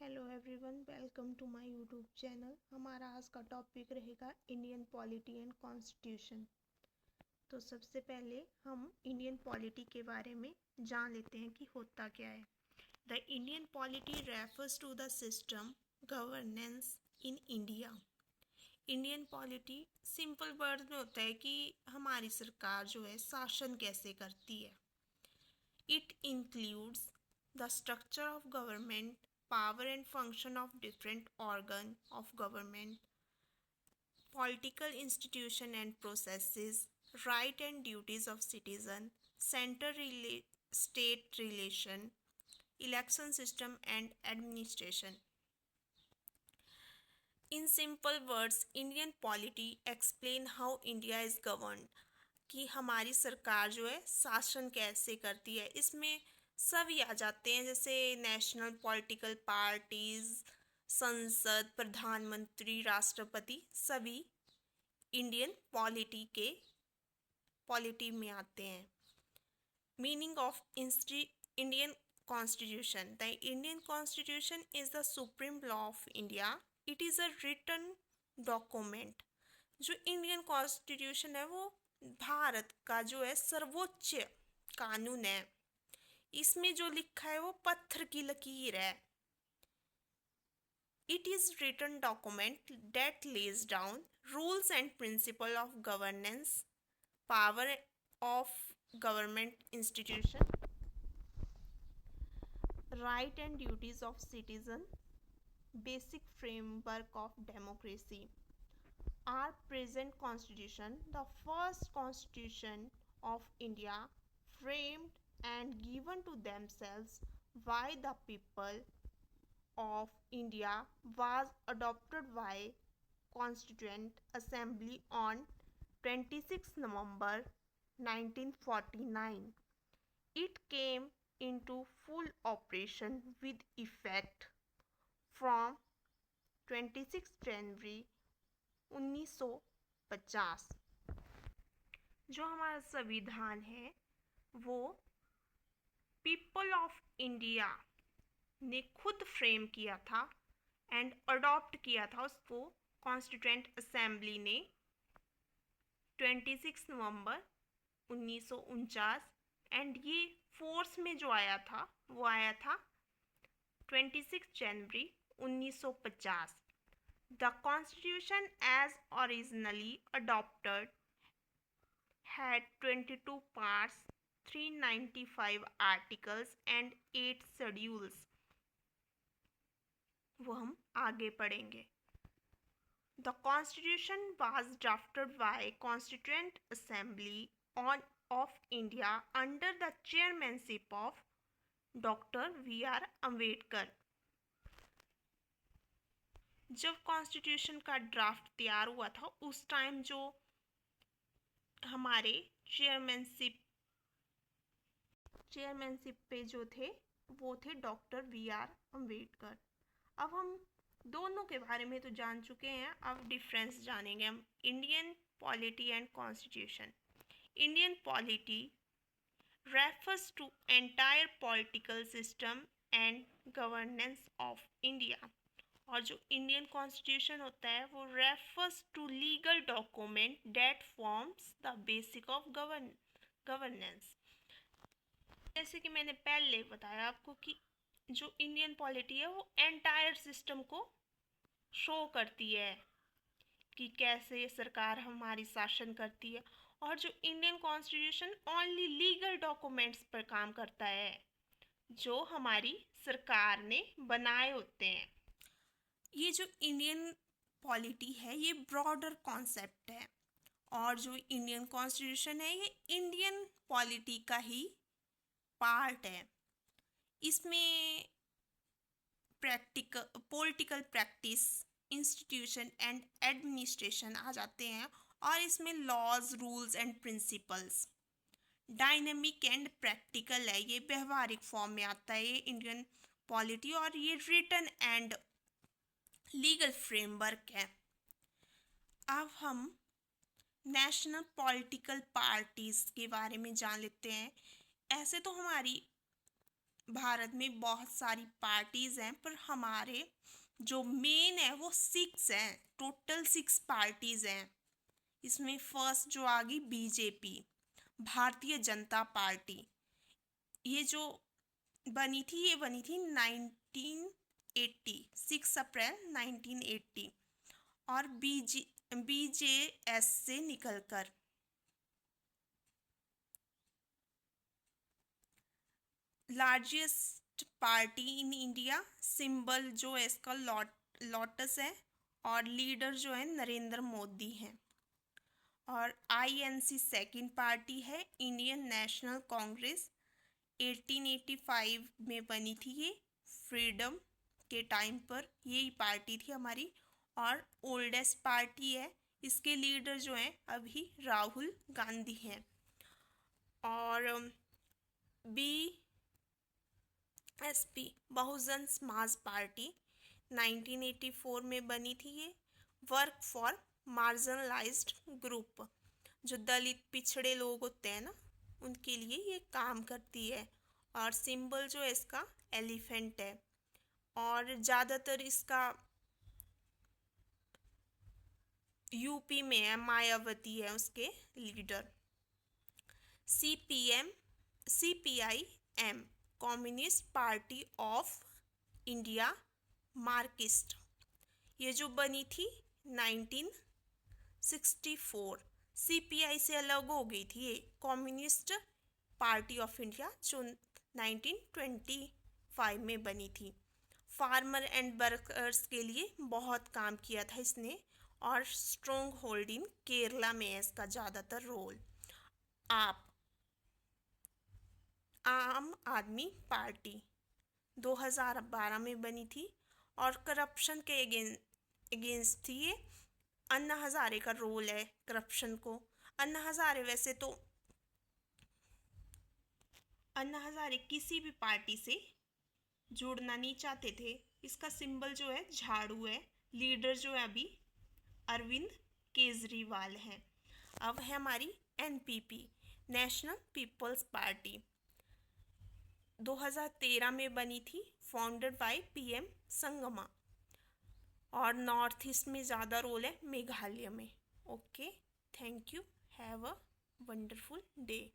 Hello everyone, welcome to my YouTube channel. हमारा आज का टॉपिक रहेगा इंडियन पॉलिटी एंड कॉन्स्टिट्यूशन। तो सबसे पहले हम इंडियन पॉलिटी के बारे में जान लेते हैं कि होता क्या है। The Indian polity refers to the system governance in India. Indian polity simple word में होता है कि हमारी सरकार जो है शासन कैसे करती है। It includes the structure of government, power and function of different organ of government, political institution and processes, right and duties of citizen, state relation, election system and administration. In simple words, Indian polity explain how India is governed. कि हमारी सरकार जो है शासन कैसे करती है। इसमें सभी आ जाते हैं, जैसे नेशनल पॉलिटिकल पार्टीज, संसद, प्रधानमंत्री, राष्ट्रपति, सभी इंडियन पॉलिटी में आते हैं। Meaning of Indian constitution. The Indian constitution is the supreme law of India. It is a written document. जो इंडियन कॉन्स्टिट्यूशन है वो भारत का जो है सर्वोच्च कानून है। इसमें जो लिखा है वो पत्थर की लकीर है। It is written document that lays down rules and principle of governance, power of government institution, right and duties of citizen, basic framework of democracy. Our present constitution, the first constitution of India, framed and given to themselves by the people of India, was adopted by Constituent Assembly on 26 November 1949. It came into full operation with effect from 26 January 1950। जो हमारा संविधान है वो people of India ने खुद frame किया था and adopt किया था उसको कॉन्स्टिट्यूएंट असेंबली ने 26 नवंबर 1949। एंड ये फोर्स में जो आया था वो आया था 26 जनवरी 1950। The Constitution as originally adopted had 22 parts, 395 articles and 8 schedules। वो हम आगे पढ़ेंगे। The Constitution was drafted by Constituent Assembly of India under the chairmanship of Dr. V.R. Ambedkar। जब कॉन्स्टिट्यूशन का ड्राफ्ट तैयार हुआ था उस टाइम जो हमारे चेयरमैनशिप पे जो थे वो थे डॉक्टर V.R. अम्बेडकर। अब हम दोनों के बारे में तो जान चुके हैं, अब डिफरेंस जानेंगे हम। Indian polity and constitution. Indian polity refers to entire political system and governance of India. और जो इंडियन कॉन्स्टिट्यूशन होता है वो refers to legal document that forms the basic of governance. जैसे कि मैंने पहले बताया आपको कि जो इंडियन पॉलिटी है वो एंटायर सिस्टम को शो करती है कि कैसे सरकार हमारी शासन करती है। और जो Indian constitution only legal documents पर काम करता है जो हमारी सरकार ने बनाए होते हैं। ये जो इंडियन पॉलिटी है ये ब्रॉडर कॉन्सेप्ट है और जो इंडियन कॉन्स्टिट्यूशन है ये इंडियन पॉलिटी का ही पार्ट है। इसमें political practice, institution and administration आ जाते हैं और इसमें laws, rules and principles dynamic and practical है। ये व्यवहारिक फॉर्म में आता है ये इंडियन पॉलिटी और ये रिटन एंड लीगल फ्रेमवर्क है। अब हम नेशनल पॉलिटिकल पार्टीज के बारे में जान लेते हैं। ऐसे तो हमारी भारत में बहुत सारी पार्टीज हैं, पर हमारे जो मेन है वो 6 हैं, टोटल 6 पार्टीज हैं। इसमें फर्स्ट जो आ गई बीजेपी, भारतीय जनता पार्टी। ये जो बनी थी, ये बनी थी 1980, 6 अप्रैल 1980, और बीजेएस से निकलकर। Largest party in India, symbol जो है इसका लोटस है, और लीडर जो है नरेंद्र मोदी हैं। और आईएनसी सेकंड पार्टी है, इंडियन नेशनल कांग्रेस, 1885 में बनी थी ये, फ्रीडम के टाइम पर यही पार्टी थी हमारी, और ओल्डेस्ट पार्टी है। इसके लीडर जो हैं अभी राहुल गांधी हैं। और बीएसपी, बहुजन समाज पार्टी, 1984 में बनी थी ये, वर्क फॉर मार्जिनलाइज्ड ग्रुप, जो दलित पिछड़े लोग होते हैं ना, उनके लिए ये काम करती है। और सिंबल जो है इसका एलिफेंट है, और ज़्यादातर इसका यूपी में है, मायावती है उसके leader. CPIM, communist party of India, Marxist, ये जो बनी थी 1964। सीपीआई से अलग हो गई थी ये, कम्युनिस्ट पार्टी ऑफ इंडिया, जो 1925 में बनी थी। फार्मर एंड वर्कर्स के लिए बहुत काम किया था इसने, और स्ट्रॉन्ग होल्ड इन केरला में है इसका ज़्यादातर रोल। आम आदमी पार्टी 2012 में बनी थी, और करप्शन के अगेंस्ट थी ये। अन्ना हजारे का रोल है करप्शन को। अन्ना हजारे वैसे तो अन्ना हजारे किसी भी पार्टी से जुड़ना नहीं चाहते थे। इसका सिंबल जो है झाड़ू है। लीडर जो है अभी अरविंद केजरीवाल हैं। अब है हमारी एनपीपी, नेशनल पीपल्स पार्टी, 2013 में बनी थी, फाउंडेड बाय पीएम संगमा, और नॉर्थ ईस्ट में ज़्यादा रोल है, मेघालय में। Okay, thank you, have a wonderful day.